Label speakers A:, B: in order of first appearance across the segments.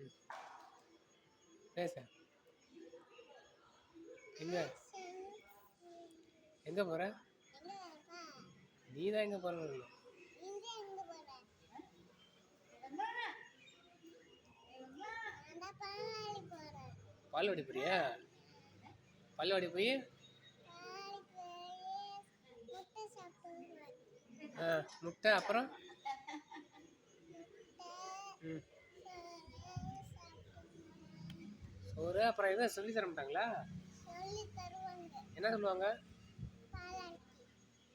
A: ம். பேச. எங்க எங்க போற? நீ தான் எங்க போறன்னு பால்வாடி போறியா? பால்வாடி போய் முட்டை அப்புறம் ம் சோறு அப்புறம் எதுவும் சொல்லி தர மாட்டாங்களா? என்ன சொல்லுவாங்க?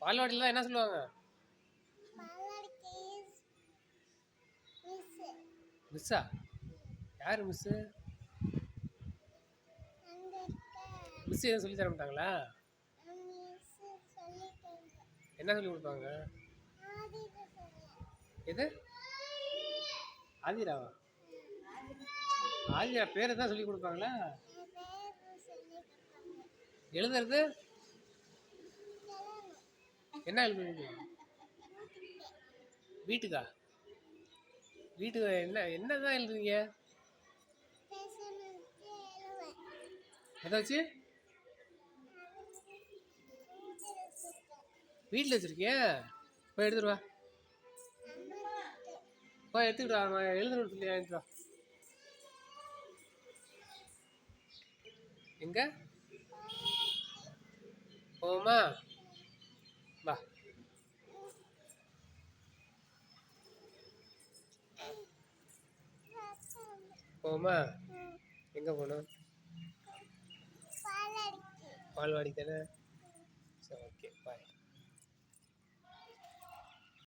A: பால்வாடியில் தான் என்ன சொல்லுவாங்க? மிஸ்ஸா? யார் மிஸ்ஸு? மிஸ் எதுவும் சொல்லி தர மாட்டாங்களா? என்ன சொல்லி கொடுப்பாங்க? எது? ஆதிராவா? ஆதிரா பேரை தான் சொல்லி கொடுப்பாங்களா? எழுதுறது என்ன எழுதுவீங்க? வீட்டுக்கா? வீட்டுக்கு என்னதான் எழுதுவீங்க? ஏதாச்சு வீட்டில் வச்சிருக்கிய? போய் எடுத்துட்டு வா. போய் எடுத்துக்கிட்டு வா. எழுதணும்னு சொல்லி எடுத்துட்டு வா. எங்க போமா? வா. போமா? எங்க போகணும்? பால்வாடி தானே. சரி, ஓகே, பாய்.